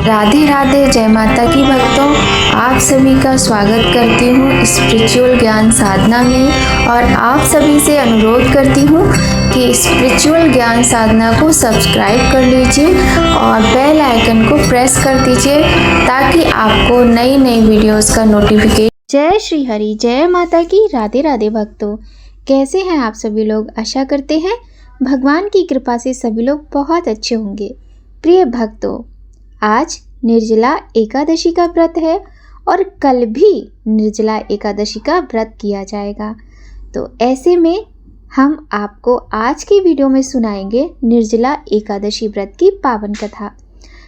राधे राधे, जय माता की भक्तों। आप सभी का स्वागत करती हूँ स्पिरिचुअल ज्ञान साधना में और आप सभी से अनुरोध करती हूँ कि स्पिरिचुअल ज्ञान साधना को सब्सक्राइब कर लीजिए और बेल आइकन को प्रेस कर दीजिए ताकि आपको नई नई वीडियोस का नोटिफिकेशन। जय श्री हरि, जय माता की। राधे राधे भक्तों, कैसे हैं आप सभी लोग? आशा करते हैं भगवान की कृपा से सभी लोग बहुत अच्छे होंगे। प्रिय भक्तों, आज निर्जला एकादशी का व्रत है और कल भी निर्जला एकादशी का व्रत किया जाएगा। तो ऐसे में हम आपको आज की वीडियो में सुनाएंगे निर्जला एकादशी व्रत की पावन कथा।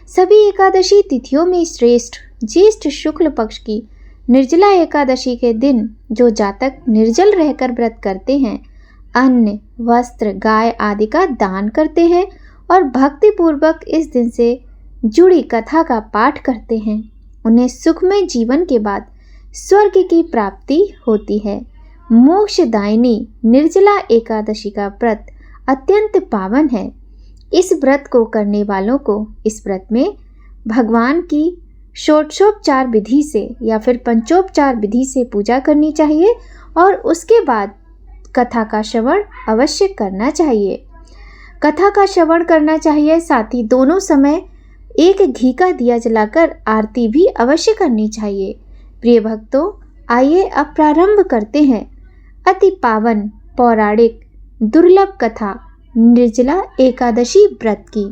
सभी एकादशी तिथियों में श्रेष्ठ ज्येष्ठ शुक्ल पक्ष की निर्जला एकादशी के दिन जो जातक निर्जल रहकर व्रत करते हैं, अन्न, वस्त्र, गाय आदि का दान करते हैं और भक्ति पूर्वक इस दिन से जुड़ी कथा का पाठ करते हैं, उन्हें सुखमय जीवन के बाद स्वर्ग की प्राप्ति होती है। मोक्षदायिनी निर्जला एकादशी का व्रत अत्यंत पावन है। इस व्रत को करने वालों को इस व्रत में भगवान की षोडशोपचार विधि से या फिर पंचोपचार विधि से पूजा करनी चाहिए और उसके बाद कथा का श्रवण अवश्य करना चाहिए। कथा का श्रवण करना चाहिए, साथ ही दोनों समय एक घी का दिया जलाकर आरती भी अवश्य करनी चाहिए। प्रिय भक्तों, आइए अब प्रारंभ करते हैं अति पावन पौराणिक दुर्लभ कथा निर्जला एकादशी व्रत की।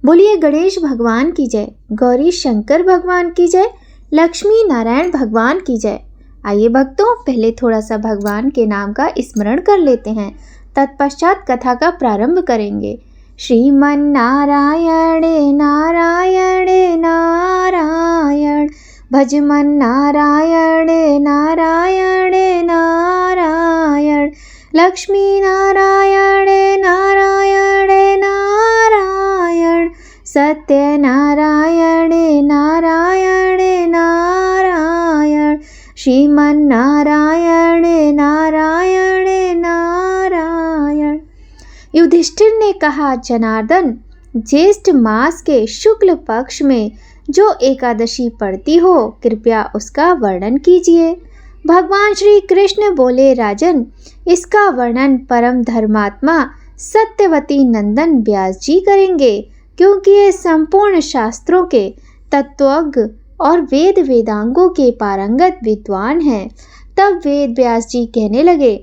बोलिए गणेश भगवान की जय, गौरी शंकर भगवान की जय, लक्ष्मी नारायण भगवान की जय। आइए भक्तों, पहले थोड़ा सा भगवान के नाम का स्मरण कर लेते हैं, तत्पश्चात कथा का प्रारंभ करेंगे। श्रीमन्नारायण नारायण नारायण, भजमन नारायण नारायण नारायण, लक्ष्मी नारायण नारायण नारायण, सत्य नारायण नारायण नारायण, श्रीमन्नारायण नारायण नारायण। युधिष्ठिर ने कहा, जनार्दन, ज्येष्ठ मास के शुक्ल पक्ष में जो एकादशी पड़ती हो, कृपया उसका वर्णन कीजिए। भगवान श्री कृष्ण बोले, राजन, इसका वर्णन परम धर्मात्मा सत्यवती नंदन व्यास जी करेंगे, क्योंकि ये संपूर्ण शास्त्रों के तत्वज्ञ और वेद वेदांगों के पारंगत विद्वान हैं। तब वेद व्यास जी कहने लगे,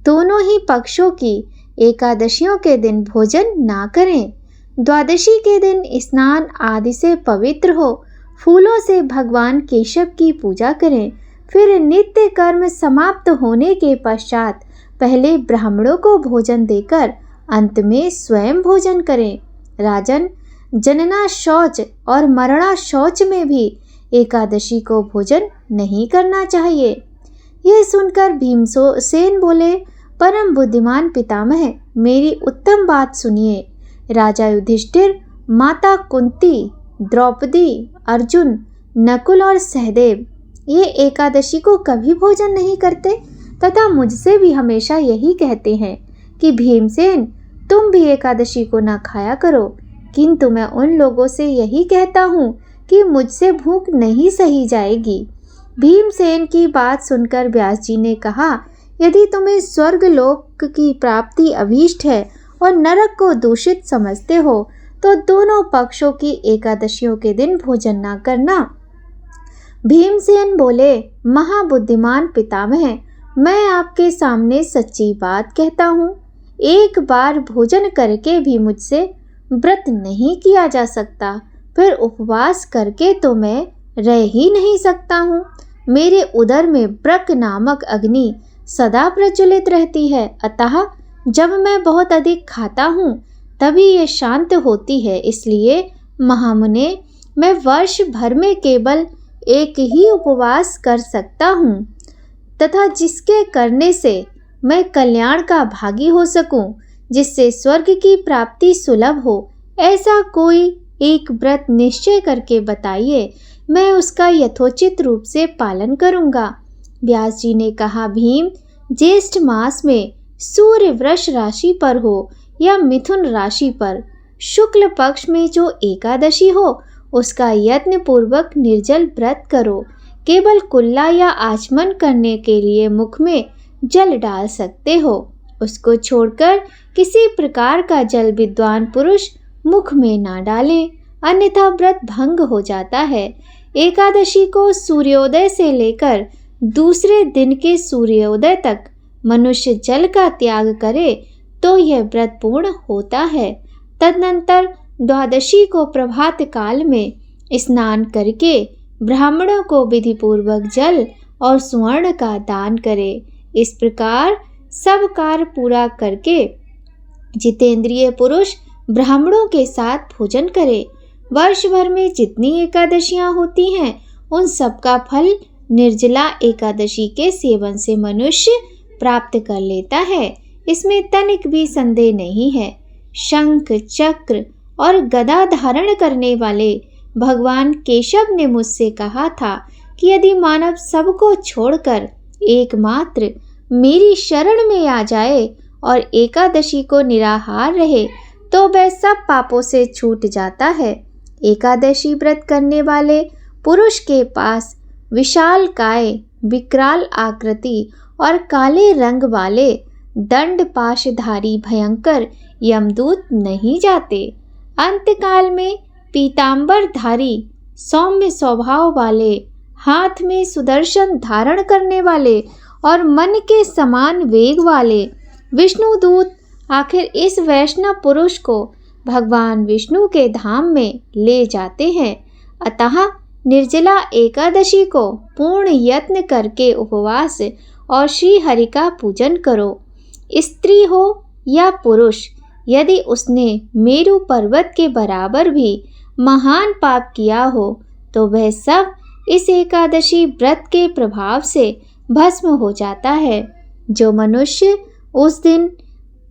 दोनों ही पक्षों की एकादशियों के दिन भोजन ना करें। द्वादशी के दिन स्नान आदि से पवित्र हो, फूलों से भगवान केशव की पूजा करें। फिर नित्य कर्म समाप्त होने के पश्चात पहले ब्राह्मणों को भोजन देकर अंत में स्वयं भोजन करें। राजन, जनना शौच और मरणा शौच में भी एकादशी को भोजन नहीं करना चाहिए। यह सुनकर भीमसेन बोले, परम बुद्धिमान पितामह, मेरी उत्तम बात सुनिए। राजा युधिष्ठिर, माता कुंती, द्रौपदी, अर्जुन, नकुल और सहदेव ये एकादशी को कभी भोजन नहीं करते तथा मुझसे भी हमेशा यही कहते हैं कि भीमसेन, तुम भी एकादशी को ना खाया करो। किंतु मैं उन लोगों से यही कहता हूँ कि मुझसे भूख नहीं सही जाएगी। भीमसेन की बात सुनकर व्यास जी ने कहा, यदि तुम्हें स्वर्ग लोक की प्राप्ति अभीष्ट है और नरक को दूषित समझते हो तो दोनों पक्षों की एकादशियों के दिन भोजन न करना। भीमसेन बोले, महाबुद्धिमान पितामह, मैं आपके सामने सच्ची बात कहता हूँ। एक बार भोजन करके भी मुझसे व्रत नहीं किया जा सकता, फिर उपवास करके तो मैं रह ही नहीं सकता हूँ। मेरे उदर में ब्रक नामक अग्नि सदा प्रज्वलित रहती है, अतः जब मैं बहुत अधिक खाता हूँ तभी ये शांत होती है। इसलिए महामुने, मैं वर्ष भर में केवल एक ही उपवास कर सकता हूँ तथा जिसके करने से मैं कल्याण का भागी हो सकूँ, जिससे स्वर्ग की प्राप्ति सुलभ हो, ऐसा कोई एक व्रत निश्चय करके बताइए, मैं उसका यथोचित रूप से पालन करूँगा। व्यास जी ने कहा, भीम, ज्येष्ठ मास में सूर्य वृष राशि पर हो या मिथुन राशि पर शुक्ल पक्ष में जो एकादशी हो उसका यत्न पूर्वक निर्जल व्रत करो। केवल कुल्ला या आचमन करने के लिए मुख में जल डाल सकते हो। उसको छोड़कर किसी प्रकार का जल विद्वान पुरुष मुख में ना डाले, अन्यथा व्रत भंग हो जाता है। एकादशी को सूर्योदय से लेकर दूसरे दिन के सूर्योदय तक मनुष्य जल का त्याग करे तो यह व्रत पूर्ण होता है। तदनंतर द्वादशी को प्रभात काल में स्नान करके ब्राह्मणों को विधि पूर्वक जल और स्वर्ण का दान करे। इस प्रकार सब कार्य पूरा करके जितेंद्रिय पुरुष ब्राह्मणों के साथ भोजन करे। वर्ष भर में जितनी एकादशियां होती हैं उन सब का फल निर्जला एकादशी के सेवन से मनुष्य प्राप्त कर लेता है। इसमें तनिक भी संदेह नहीं है। शंख चक्र और गदा धारण करने वाले भगवान केशव ने मुझसे कहा था कि यदि मानव सबको छोड़कर एकमात्र मेरी शरण में आ जाए और एकादशी को निराहार रहे तो वह सब पापों से छूट जाता है। एकादशी व्रत करने वाले पुरुष के पास विशाल काय, विकराल आकृति और काले रंग वाले दंड पाशधारी भयंकर यमदूत नहीं जाते। अंतकाल में पीतांबरधारी सौम्य स्वभाव वाले, हाथ में सुदर्शन धारण करने वाले और मन के समान वेग वाले विष्णुदूत आखिर इस वैष्णव पुरुष को भगवान विष्णु के धाम में ले जाते हैं। अतः निर्जला एकादशी को पूर्ण यत्न करके उपवास और श्री हरि का पूजन करो। स्त्री हो या पुरुष, यदि उसने मेरु पर्वत के बराबर भी महान पाप किया हो तो वह सब इस एकादशी व्रत के प्रभाव से भस्म हो जाता है। जो मनुष्य उस दिन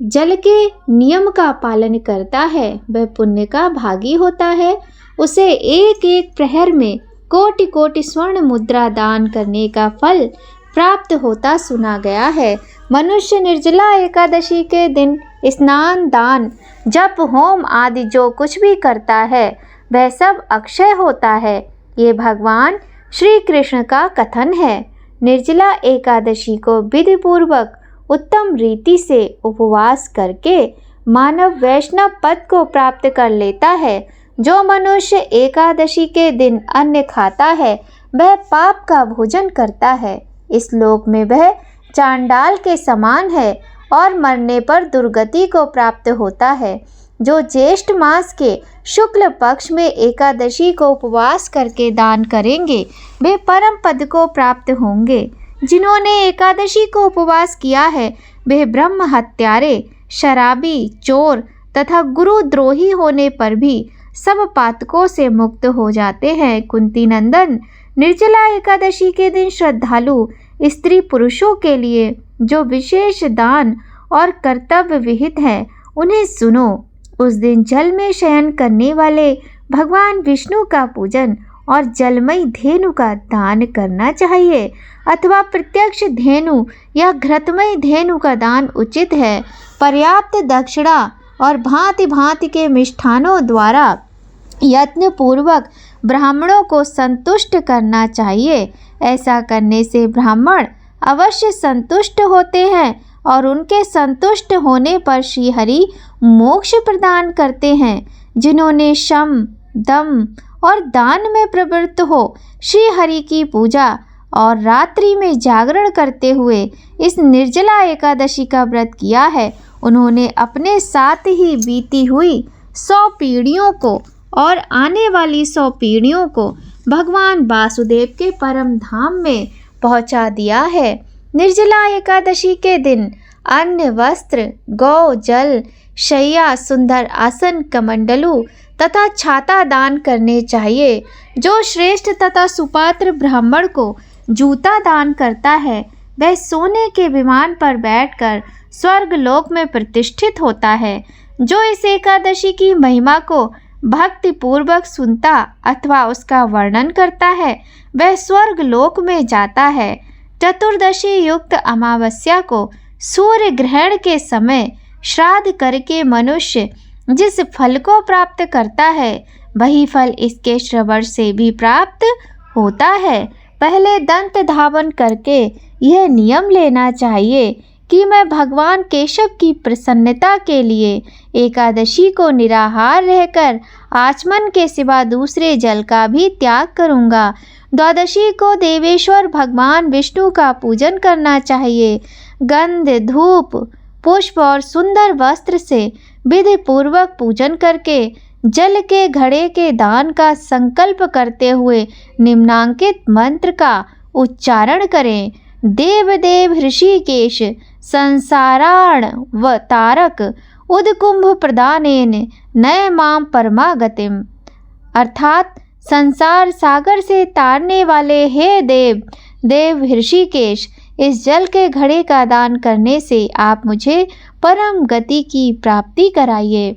जल के नियम का पालन करता है वह पुण्य का भागी होता है। उसे एक एक प्रहर में कोटि कोटि स्वर्ण मुद्रा दान करने का फल प्राप्त होता सुना गया है। मनुष्य निर्जला एकादशी के दिन स्नान, दान, जप, होम आदि जो कुछ भी करता है वह सब अक्षय होता है। ये भगवान श्री कृष्ण का कथन है। निर्जला एकादशी को विधि पूर्वक उत्तम रीति से उपवास करके मानव वैष्णव पद को प्राप्त कर लेता है। जो मनुष्य एकादशी के दिन अन्न खाता है वह पाप का भोजन करता है। इस लोक में वह चांडाल के समान है और मरने पर दुर्गति को प्राप्त होता है। जो ज्येष्ठ मास के शुक्ल पक्ष में एकादशी को उपवास करके दान करेंगे वे परम पद को प्राप्त होंगे। जिन्होंने एकादशी को उपवास किया है वे ब्रह्म हत्यारे, शराबी, चोर तथा गुरुद्रोही होने पर भी सब पातकों से मुक्त हो जाते हैं। कुंती नंदन, निर्जला एकादशी के दिन श्रद्धालु स्त्री पुरुषों के लिए जो विशेष दान और कर्तव्य विहित है उन्हें सुनो। उस दिन जल में शयन करने वाले भगवान विष्णु का पूजन और जलमयी धेनु का दान करना चाहिए अथवा प्रत्यक्ष धेनु या घृतमयी धेनु का दान उचित है। पर्याप्त दक्षिणा और भांति भांति के मिष्ठानों द्वारा यत्न पूर्वक ब्राह्मणों को संतुष्ट करना चाहिए। ऐसा करने से ब्राह्मण अवश्य संतुष्ट होते हैं और उनके संतुष्ट होने पर श्री हरि मोक्ष प्रदान करते हैं। जिन्होंने शम, दम और दान में प्रवृत्त हो श्री हरि की पूजा और रात्रि में जागरण करते हुए इस निर्जला एकादशी का व्रत किया है उन्होंने अपने साथ ही बीती हुई 100 पीढ़ियों को और आने वाली 100 पीढ़ियों को भगवान वासुदेव के परम धाम में पहुंचा दिया है। निर्जला एकादशी के दिन अन्न, वस्त्र, गौ, जल, शैया, सुंदर आसन, कमंडलू तथा छाता दान करने चाहिए। जो श्रेष्ठ तथा सुपात्र ब्राह्मण को जूता दान करता है वह सोने के विमान पर बैठकर स्वर्ग लोक में प्रतिष्ठित होता है। जो इस एकादशी की महिमा को भक्ति पूर्वक सुनता अथवा उसका वर्णन करता है वह स्वर्ग लोक में जाता है। चतुर्दशी युक्त अमावस्या को सूर्य ग्रहण के समय श्राद्ध करके मनुष्य जिस फल को प्राप्त करता है वही फल इसके श्रवण से भी प्राप्त होता है। पहले दंत धावन करके यह नियम लेना चाहिए कि मैं भगवान केशव की प्रसन्नता के लिए एकादशी को निराहार रहकर आचमन के सिवा दूसरे जल का भी त्याग करूँगा। द्वादशी को देवेश्वर भगवान विष्णु का पूजन करना चाहिए। गंध, धूप, पुष्प और सुंदर वस्त्र से विधि पूर्वक पूजन करके जल के घड़े के दान का संकल्प करते हुए निम्नांकित मंत्र का उच्चारण करें। देव देव ऋषिकेश संसाराण व तारक उदकुंभ प्रदानेन नय माम परमागतिम। अर्थात संसार सागर से तारने वाले हे देव देव ऋषिकेश, इस जल के घड़े का दान करने से आप मुझे परम गति की प्राप्ति कराइए।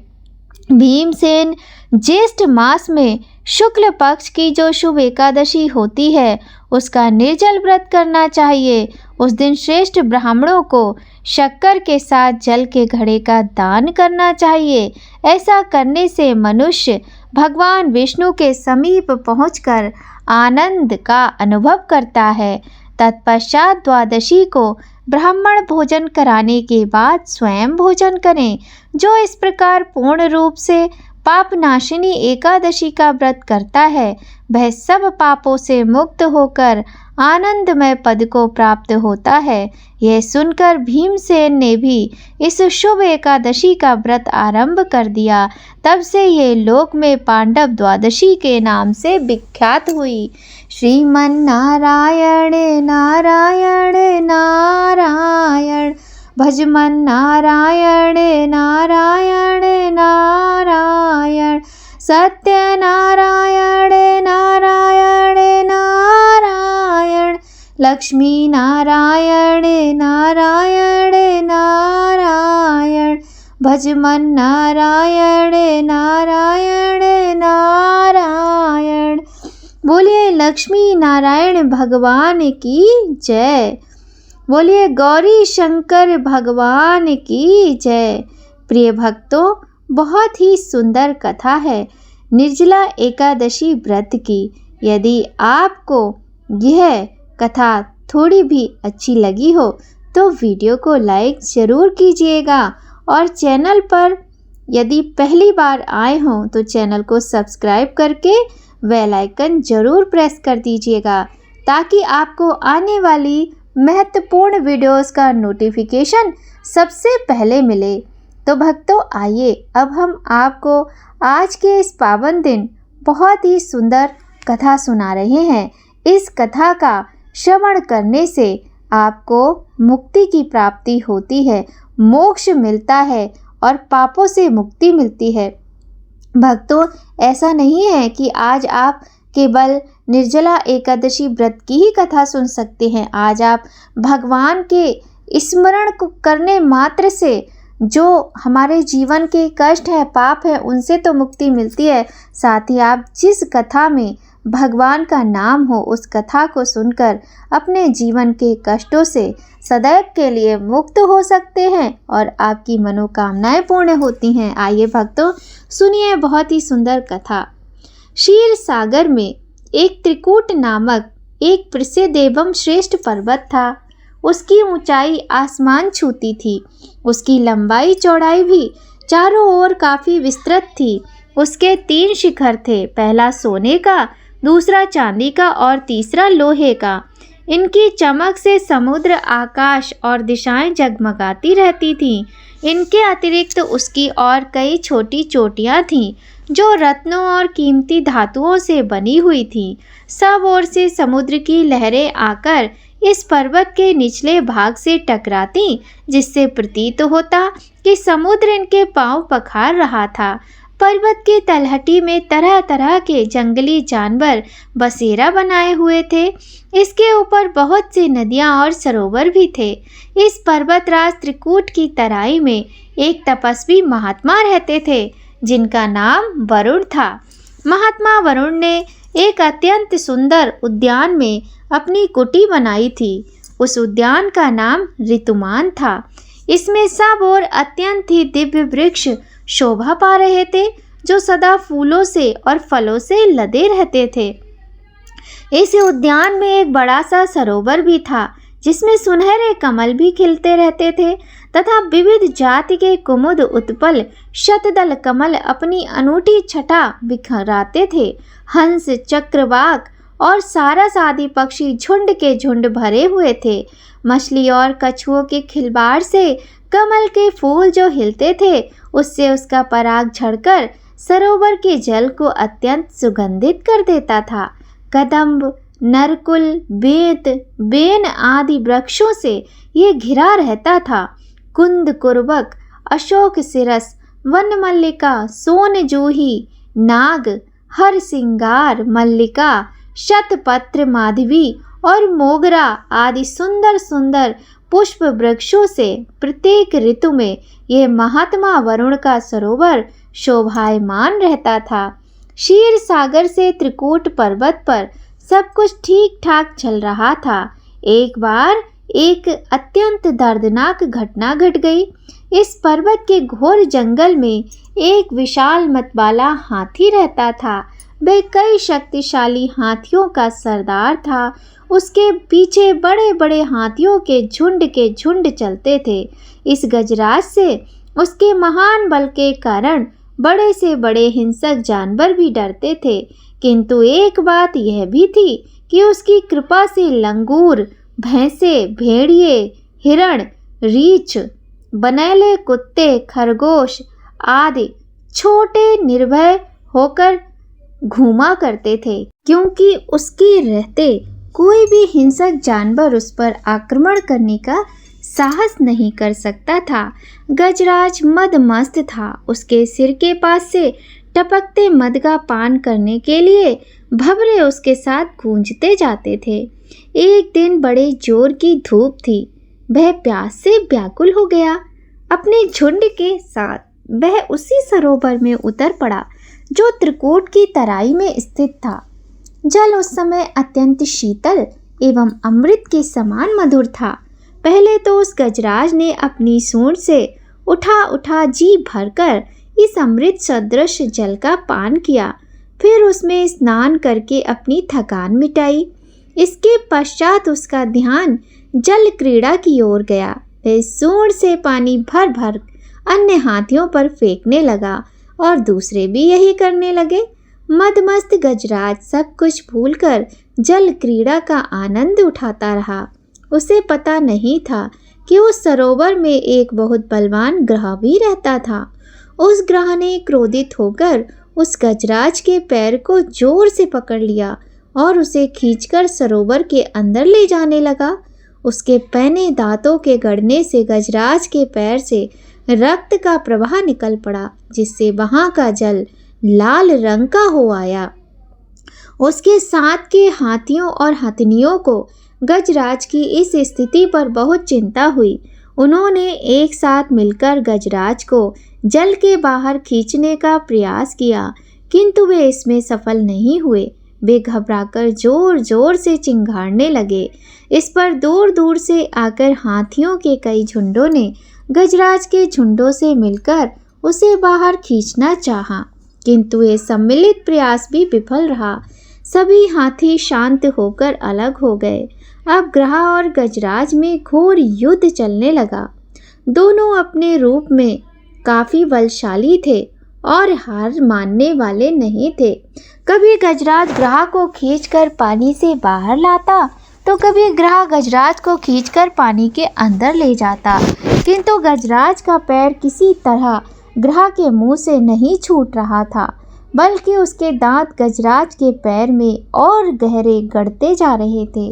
भीमसेन, ज्येष्ठ मास में शुक्ल पक्ष की जो शुभ एकादशी होती है उसका निर्जल व्रत करना चाहिए। उस दिन श्रेष्ठ ब्राह्मणों को शक्कर के साथ जल के घड़े का दान करना चाहिए। ऐसा करने से मनुष्य भगवान विष्णु के समीप पहुंचकर आनंद का अनुभव करता है। तत्पश्चात द्वादशी को ब्राह्मण भोजन कराने के बाद स्वयं भोजन करें। जो इस प्रकार पूर्ण रूप से पापनाशिनी एकादशी का व्रत करता है वह सब पापों से मुक्त होकर आनंदमय पद को प्राप्त होता है। यह सुनकर भीमसेन ने भी इस शुभ एकादशी का व्रत आरंभ कर दिया। तब से ये लोक में पांडव द्वादशी के नाम से विख्यात हुई। श्रीमन नारायण नारायण नारायण, भजमन नारायण नारायण नारायण, सत्य नारायण नारायण नारायण, लक्ष्मी नारायण नारायण नारायण, भजमन नारायण नारायण नारायण। बोलिए लक्ष्मी नारायण भगवान की जय। बोलिए गौरी शंकर भगवान की जय। प्रिय भक्तों, बहुत ही सुंदर कथा है निर्जला एकादशी व्रत की। यदि आपको यह कथा थोड़ी भी अच्छी लगी हो तो वीडियो को लाइक ज़रूर कीजिएगा और चैनल पर यदि पहली बार आए हों तो चैनल को सब्सक्राइब करके बेल आइकन ज़रूर प्रेस कर दीजिएगा ताकि आपको आने वाली महत्वपूर्ण वीडियोस का नोटिफिकेशन सबसे पहले मिले। तो भक्तों, आइए अब हम आपको आज के इस पावन दिन बहुत ही सुंदर कथा सुना रहे हैं। इस कथा का श्रवण करने से आपको मुक्ति की प्राप्ति होती है, मोक्ष मिलता है और पापों से मुक्ति मिलती है। भक्तों, ऐसा नहीं है कि आज आप केवल निर्जला एकादशी व्रत की ही कथा सुन सकते हैं। आज आप भगवान के स्मरण को करने मात्र से जो हमारे जीवन के कष्ट है, पाप है, उनसे तो मुक्ति मिलती है। साथ ही आप जिस कथा में भगवान का नाम हो उस कथा को सुनकर अपने जीवन के कष्टों से सदैव के लिए मुक्त हो सकते हैं और आपकी मनोकामनाएं पूर्ण होती हैं। आइए भक्तों, सुनिए बहुत ही सुंदर कथा। क्षीर सागर में एक त्रिकूट नामक एक प्रसिद्ध एवं श्रेष्ठ पर्वत था। उसकी ऊंचाई आसमान छूती थी। उसकी लंबाई चौड़ाई भी चारों ओर काफ़ी विस्तृत थी। उसके 3 शिखर थे, पहला सोने का, दूसरा चांदी का और तीसरा लोहे का। इनकी चमक से समुद्र, आकाश और दिशाएं जगमगाती रहती थीं। इनके अतिरिक्त उसकी और कई छोटी चोटियां थीं जो रत्नों और कीमती धातुओं से बनी हुई थीं। सब ओर से समुद्र की लहरें आकर इस पर्वत के निचले भाग से टकराती, जिससे प्रतीत होता कि समुद्र इनके पांव पखार रहा था। पर्वत की तलहटी में तरह तरह के जंगली जानवर बसेरा बनाए हुए थे। इसके ऊपर बहुत सी नदियां और सरोवर भी थे। इस पर्वतराज त्रिकूट की तराई में एक तपस्वी महात्मा रहते थे जिनका नाम वरुण था। महात्मा वरुण ने एक अत्यंत सुंदर उद्यान में अपनी कुटी बनाई थी। उस उद्यान का नाम ऋतुमान था। इसमें सब ओर अत्यंत ही दिव्य वृक्ष शोभा पा रहे थे जो सदा फूलों से और फलों से लदे रहते थे। इस उद्यान में एक बड़ा सा सरोवर भी था, जिसमें सुनहरे कमल भी खिलते रहते थे तथा विविध जाति के कुमुद उत्पल शतदल कमल अपनी अनूठी छटा बिखराते थे। हंस, चक्रवाक और सारस आदि पक्षी झुंड के झुंड भरे हुए थे। मछली और कछुओं के खिलबाड़ से कमल के फूल जो हिलते थे, उससे उसका पराग झड़कर सरोवर के जल को अत्यंत सुगंधित कर देता था। कदम्ब, नरकुल, बेत, बेन आदि वृक्षों से ये घिरा रहता था। कुंद कुरबक, अशोक सिरस, वन मल्लिका, सोन जूही, नाग, हर सिंगार मल्लिका, शतपत्र माधवी और मोगरा आदि सुंदर सुंदर पुष्प वृक्षों से प्रत्येक ऋतु में ये महात्मा वरुण का सरोवर शोभायमान रहता था। क्षीर सागर से त्रिकूट पर्वत पर सब कुछ ठीक ठाक चल रहा था। एक बार एक अत्यंत दर्दनाक घटना घट गई। इस पर्वत के घोर जंगल में एक विशाल मतवाला हाथी रहता था। वह कई शक्तिशाली हाथियों का सरदार था। उसके पीछे बड़े बड़े हाथियों के झुंड चलते थे। इस गजराज से, उसके महान बल के कारण बड़े से बड़े हिंसक जानवर भी डरते थे, किंतु एक बात यह भी थी कि उसकी कृपा से लंगूर, भैंसे, भेड़िए, हिरण, रीछ, बनेले कुत्ते, खरगोश आदि छोटे निर्भय होकर घूमा करते थे, क्योंकि उसके रहते कोई भी हिंसक जानवर उस पर आक्रमण करने का साहस नहीं कर सकता था। गजराज मदमस्त था। उसके सिर के पास से टपकते मद का पान करने के लिए भंवरे उसके साथ गूंजते जाते थे। एक दिन बड़े जोर की धूप थी। वह प्यास से व्याकुल हो गया। अपने झुंड के साथ वह उसी सरोवर में उतर पड़ा जो त्रिकूट की तराई में स्थित था। जल उस समय अत्यंत शीतल एवं अमृत के समान मधुर था। पहले तो उस गजराज ने अपनी सूंड से उठा जी भरकर इस अमृत सदृश जल का पान किया। फिर उसमें स्नान करके अपनी थकान मिटाई। इसके पश्चात उसका ध्यान जल क्रीड़ा की ओर गया। वह सूंड से पानी भर भर अन्य हाथियों पर फेंकने लगा और दूसरे भी यही करने लगे। मदमस्त गजराज सब कुछ भूलकर जल क्रीड़ा का आनंद उठाता रहा। उसे पता नहीं था कि उस सरोवर में एक बहुत बलवान ग्रह भी रहता था। उस ग्रह ने क्रोधित होकर उस गजराज के पैर को जोर से पकड़ लिया और उसे खींचकर सरोवर के अंदर ले जाने लगा। उसके पैने दांतों के गड़ने से गजराज के पैर से रक्त का प्रवाह निकल पड़ा, जिससे वहां का जल लाल रंग का हो आया। उसके साथ के हाथियों और हथनियों को गजराज की इस स्थिति पर बहुत चिंता हुई। उन्होंने एक साथ मिलकर गजराज को जल के बाहर खींचने का प्रयास किया, किंतु वे इसमें सफल नहीं हुए। वे घबराकर जोर जोर से चिंघाड़ने लगे। इस पर दूर दूर से आकर हाथियों के कई झुंडों ने गजराज के झुंडों से मिलकर उसे बाहर खींचना चाहा, किंतु ये सम्मिलित प्रयास भी विफल रहा। सभी हाथी शांत होकर अलग हो गए। अब ग्रह और गजराज में घोर युद्ध चलने लगा। दोनों अपने रूप में काफी बलशाली थे और हार मानने वाले नहीं थे। कभी गजराज ग्रह को खींचकर पानी से बाहर लाता, तो कभी ग्रह गजराज को खींचकर पानी के अंदर ले जाता, किंतु गजराज का पैर किसी तरह ग्रह के मुंह से नहीं छूट रहा था, बल्कि उसके दांत गजराज के पैर में और गहरे गड़ते जा रहे थे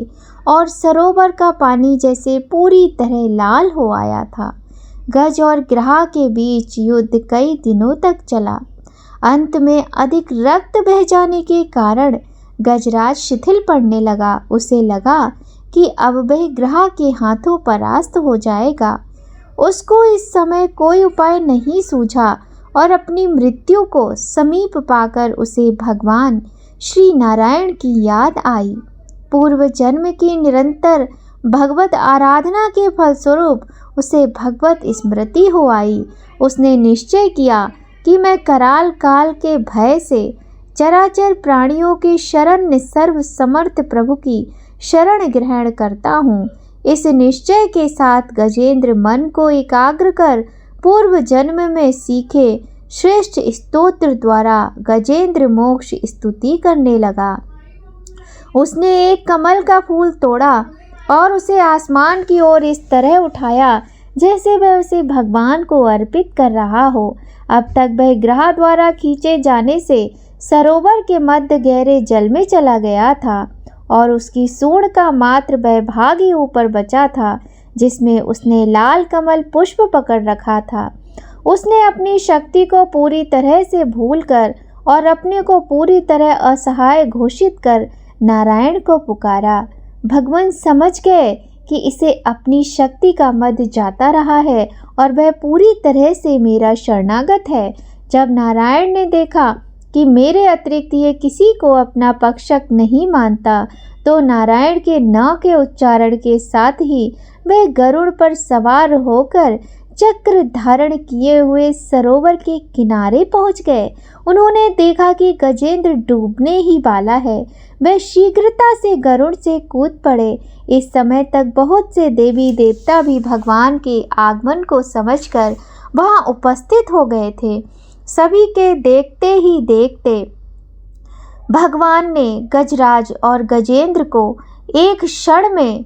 और सरोवर का पानी जैसे पूरी तरह लाल हो आया था। गज और ग्रह के बीच युद्ध कई दिनों तक चला। अंत में अधिक रक्त बह जाने के कारण गजराज शिथिल पड़ने लगा। उसे लगा कि अब वह ग्रह के हाथों परास्त हो जाएगा। उसको इस समय कोई उपाय नहीं सूझा और अपनी मृत्यु को समीप पाकर उसे भगवान श्री नारायण की याद आई। पूर्व जन्म की निरंतर भगवत आराधना के फलस्वरूप उसे भगवत स्मृति हो आई। उसने निश्चय किया कि मैं कराल काल के भय से चराचर प्राणियों के शरण सर्व समर्थ प्रभु की शरण ग्रहण करता हूँ। इस निश्चय के साथ गजेंद्र मन को एकाग्र कर पूर्व जन्म में सीखे श्रेष्ठ स्तोत्र द्वारा गजेंद्र मोक्ष स्तुति करने लगा। उसने एक कमल का फूल तोड़ा और उसे आसमान की ओर इस तरह उठाया जैसे वह उसे भगवान को अर्पित कर रहा हो। अब तक वह ग्रह द्वारा खींचे जाने से सरोवर के मध्य गहरे जल में चला गया था और उसकी सूंड का मात्र वह भाग ही ऊपर बचा था जिसमें उसने लाल कमल पुष्प पकड़ रखा था। उसने अपनी शक्ति को पूरी तरह से भूलकर और अपने को पूरी तरह असहाय घोषित कर नारायण को पुकारा। भगवान समझ गए कि इसे अपनी शक्ति का मद जाता रहा है और वह पूरी तरह से मेरा शरणागत है। जब नारायण ने देखा कि मेरे अतिरिक्त ये किसी को अपना पक्षक नहीं मानता, तो नारायण के न के उच्चारण के साथ ही वे गरुड़ पर सवार होकर चक्र धारण किए हुए सरोवर के किनारे पहुंच गए। उन्होंने देखा कि गजेंद्र डूबने ही वाला है। वे शीघ्रता से गरुड़ से कूद पड़े। इस समय तक बहुत से देवी देवता भी भगवान के आगमन को समझकर वहां उपस्थित हो गए थे। सभी के देखते ही देखते भगवान ने गजराज और गजेंद्र को एक क्षण में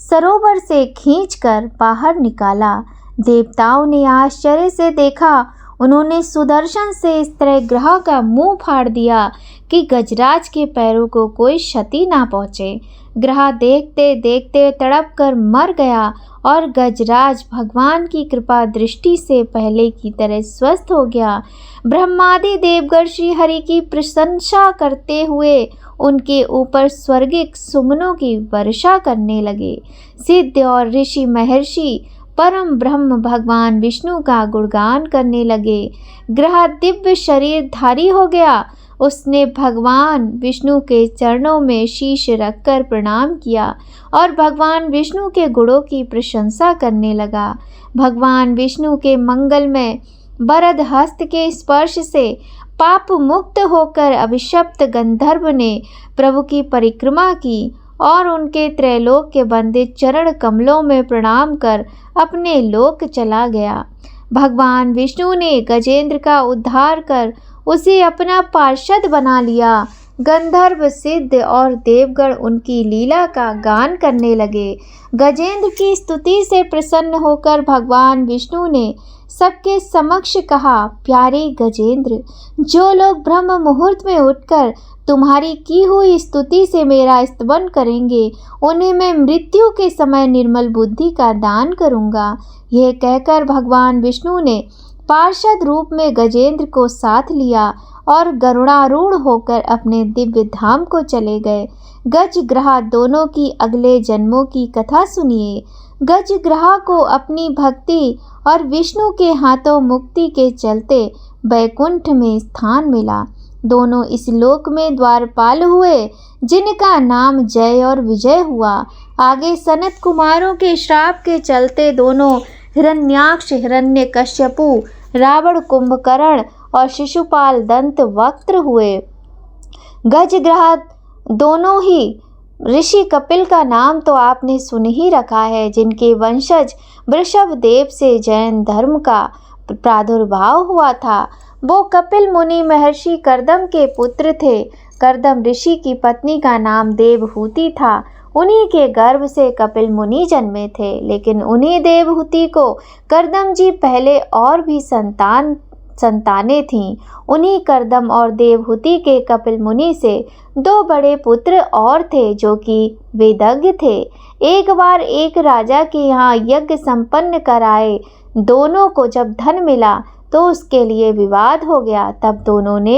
सरोवर से खींचकर बाहर निकाला। देवताओं ने आश्चर्य से देखा। उन्होंने सुदर्शन से इस तरह ग्रह का मुंह फाड़ दिया कि गजराज के पैरों को कोई क्षति ना पहुँचे। ग्रह देखते देखते तड़प कर मर गया और गजराज भगवान की कृपा दृष्टि से पहले की तरह स्वस्थ हो गया। ब्रह्मादि देवगण श्री हरि की प्रशंसा करते हुए उनके ऊपर स्वर्गिक सुमनों की वर्षा करने लगे। सिद्ध और ऋषि महर्षि परम ब्रह्म भगवान विष्णु का गुणगान करने लगे। ग्रह दिव्य शरीर धारी हो गया। उसने भगवान विष्णु के चरणों में शीश रखकर प्रणाम किया और भगवान विष्णु के गुणों की प्रशंसा करने लगा। भगवान विष्णु के मंगलमय वरद हस्त के स्पर्श से पाप मुक्त होकर अभिशप्त गंधर्व ने प्रभु की परिक्रमा की और उनके त्रैलोक के वंदित चरण कमलों में प्रणाम कर अपने लोक चला गया। भगवान विष्णु ने गजेंद्र का उद्धार कर उसे अपना पार्षद बना लिया। गंधर्व सिद्ध और देवगण उनकी लीला का गान करने लगे। गजेंद्र की स्तुति से प्रसन्न होकर भगवान विष्णु ने सबके समक्ष कहा, प्यारे गजेंद्र, जो लोग ब्रह्म मुहूर्त में उठकर तुम्हारी की हुई स्तुति से मेरा स्तवन करेंगे, उन्हें मैं मृत्यु के समय निर्मल बुद्धि का दान करूंगा। यह कहकर भगवान विष्णु ने पार्षद रूप में गजेंद्र को साथ लिया और गरुड़ारूढ़ होकर अपने दिव्य धाम को चले गए। गज ग्रह दोनों की अगले जन्मों की कथा सुनिए। गज ग्रह को अपनी भक्ति और विष्णु के हाथों मुक्ति के चलते बैकुंठ में स्थान मिला। दोनों इस लोक में द्वारपाल हुए, जिनका नाम जय और विजय हुआ। आगे सनत कुमारों के श्राप के चलते दोनों हिरण्याक्ष, हिरण्यकश्यपु, रावण, कुंभकर्ण और शिशुपाल दंत वक्त्र हुए। गजग्रह दोनों ही ऋषि कपिल का नाम तो आपने सुन ही रखा है, जिनके वंशज वृषभ देव से जैन धर्म का प्रादुर्भाव हुआ था। वो कपिल मुनि महर्षि कर्दम के पुत्र थे। कर्दम ऋषि की पत्नी का नाम देवहूति था। उन्हीं के गर्भ से कपिल मुनि जन्मे थे, लेकिन उन्हीं देवहूति को कर्दम जी पहले और भी संतानें थीं। उन्हीं कर्दम और देवहूति के कपिल मुनि से दो बड़े पुत्र और थे, जो कि वेदज्ञ थे। एक बार एक राजा के यहाँ यज्ञ संपन्न कराए दोनों को जब धन मिला तो उसके लिए विवाद हो गया। तब दोनों ने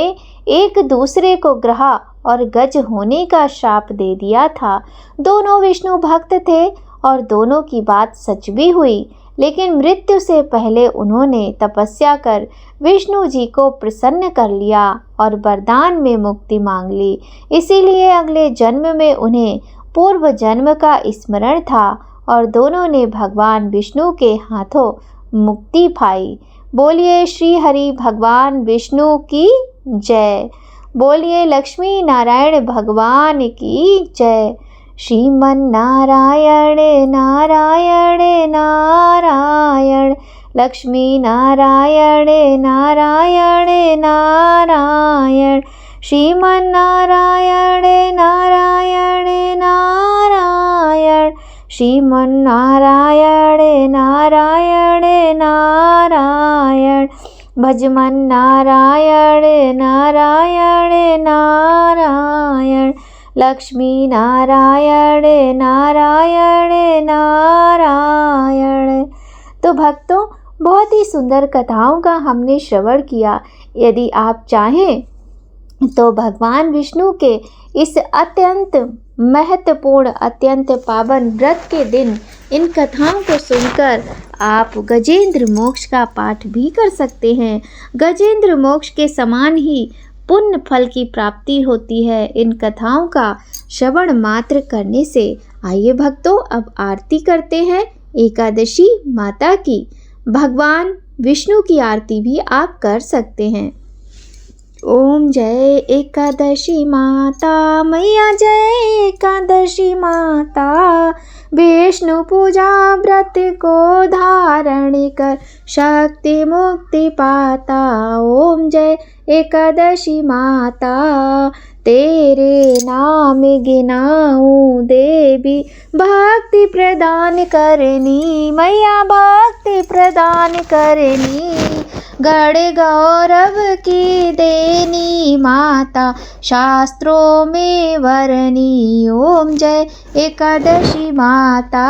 एक दूसरे को ग्रह और गज होने का श्राप दे दिया था। दोनों विष्णु भक्त थे और दोनों की बात सच भी हुई, लेकिन मृत्यु से पहले उन्होंने तपस्या कर विष्णु जी को प्रसन्न कर लिया और वरदान में मुक्ति मांग ली। इसीलिए अगले जन्म में उन्हें पूर्व जन्म का स्मरण था और दोनों ने भगवान विष्णु के हाथों मुक्ति पाई। बोलिए श्री हरि भगवान विष्णु की जय। बोलिए लक्ष्मी नारायण भगवान की जय। श्रीमन नारायण नारायण नारायण, लक्ष्मी नारायण नारायण नारायण, श्रीमन नारायण नारायण नारायण, श्रीमन नारायण नारायण नारायण, भजमन नारायण नारायण नारायण, लक्ष्मी नारायण नारायण नारायण। तो भक्तों, बहुत ही सुंदर कथाओं का हमने श्रवण किया। यदि आप चाहें तो भगवान विष्णु के इस अत्यंत महत्वपूर्ण, अत्यंत पावन व्रत के दिन इन कथाओं को सुनकर आप गजेंद्र मोक्ष का पाठ भी कर सकते हैं। गजेंद्र मोक्ष के समान ही पुण्य फल की प्राप्ति होती है इन कथाओं का श्रवण मात्र करने से। आइए भक्तों, अब आरती करते हैं एकादशी माता की। भगवान विष्णु की आरती भी आप कर सकते हैं। ओम जय एकादशी माता मैया, जय एकादशी माता, विष्णु पूजा व्रत को धारण कर शक्ति मुक्ति पाता। ओम जय एकादशी माता, तेरे नाम गिनाऊं देवी, भक्ति प्रदान करनी मैया, भक्ति प्रदान करनी, गण गौरव की देनी माता, शास्त्रों में वरनी। ओम जय एकादशी माता,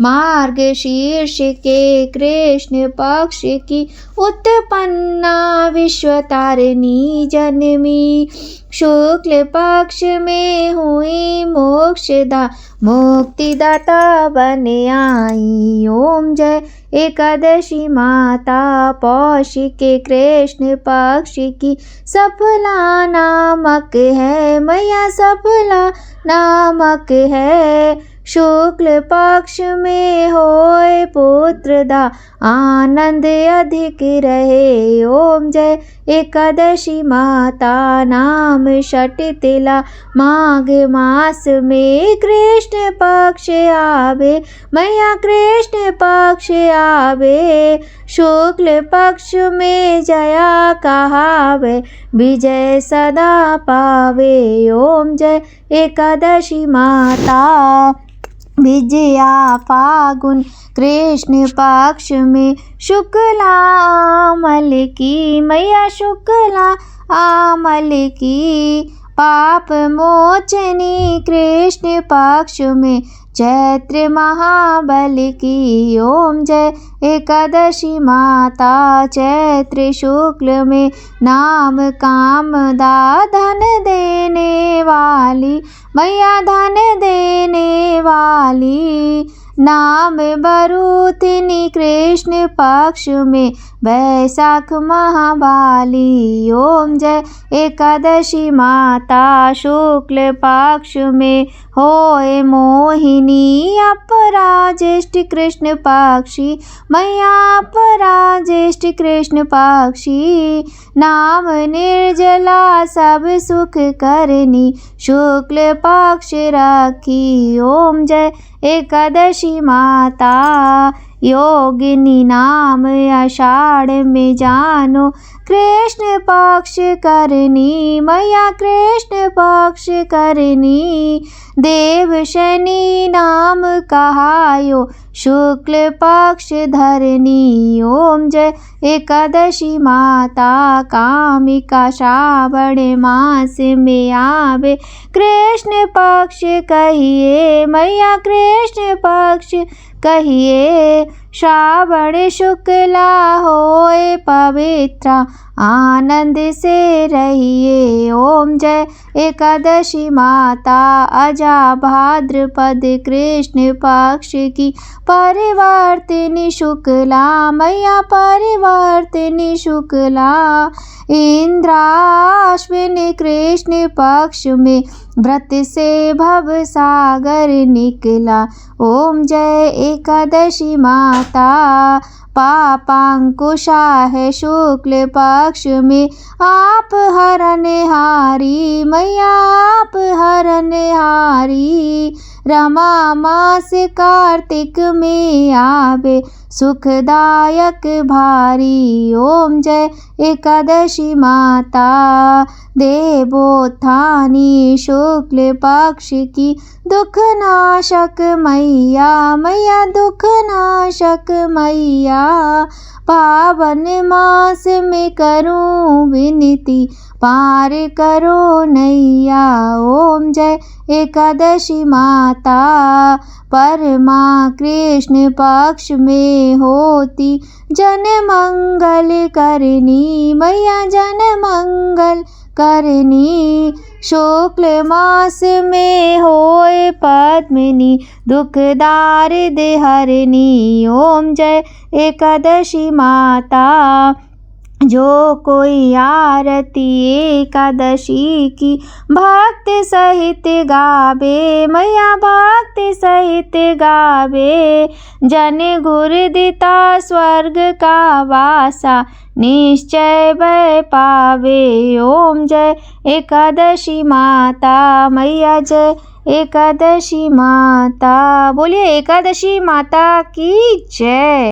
मार्गशीर्ष के कृष्ण पक्ष की उत्पन्ना विश्वतारिणी जन्मी, शुक्ल पक्ष में हुई मोक्षदा मुक्तिदाता बन आई। ओम जय एकादशी माता, पौष के कृष्ण पक्ष की सफला नामक है मैया, सफला नामक है, शुक्ल पक्ष में होए पुत्रदा आनंद अधिक रहे। ओम जय एकादशी माता, नाम षटतिला माघ मास में कृष्ण पक्ष आवे मैया, कृष्ण पक्ष आवे, शुक्ल पक्ष में जया कहावे, विजय सदा पावे। ओम जय एकादशी माता, विजया फागुन कृष्ण पक्ष में शुक्ला आमल की मैया, शुक्ला आमल की, पाप मोचनी कृष्ण पक्ष में चैत्र महाबल की। ओम जय एकादशी माता, चैत्र शुक्ल में नाम कामदा धन देने वाली मैया, धन देने वाली, नाम बरूथिनी कृष्ण पक्ष में वैशाख महाबाली। ओम जय एकादशी माता, शुक्ल पक्ष में होए मोहिनी, अपरा ज्येष्ठ कृष्ण पक्षी मैया, अपरा ज्येष्ठ कृष्ण पक्षी, नाम निर्जला सब सुख करनी, शुक्ल पक्ष रखी। ओम जय एकादशी माता, योगिनी नाम आषाढ़ में जानो, कृष्ण पक्ष करनी मैया, कृष्ण पक्ष करनी, देव शनि नाम कहायो, शुक्ल पक्ष धरनी। ओम जय एकादशी माता, कामिका श्रावण मास में आवे, कृष्ण पक्ष कहिए मैया, कृष्ण पक्ष कहिए, श्रावण शुक्ला होए पवित्र, आनंद से रहिए। ओम जय एकादशी माता, अजा भाद्रपद कृष्ण पक्ष की परिवर्तिनी शुक्ला मैया, परिवर्तिनी शुक्ला, इंद्राश्विन कृष्ण पक्ष में व्रत से भव सागर निकला। ओम जय एकादशी माता, माता। पापांकुशा है शुक्ल पक्ष में आप हरनहारी, मैया आप हरनहारी। रमा मास कार्तिक में आवे सुखदायक भारी। ओम जय एकादशी माता। देवोत्थानी शुक्ल पक्ष की दुख नाशक मैया, मैया दुख नाशक मैया। पावन मास में करूं विनती पार करो नैया। ओम जय एकादशी माता। परमा कृष्ण पक्ष में होती जन मंगल करनी, मैया जन मंगल करनी। शुक्ल मास में होए पद्मिनी दुखदार देहरनी। ओम जय एकादशी माता। जो कोई आरती एकादशी की भक्त सहित गावे, मैया भक्त सहित गावे। जन गुरुदिता स्वर्ग का वासा निश्चय वह पावे। ओम जय एकादशी माता, मैया जय एकादशी माता। बोलिए एकादशी माता की जय।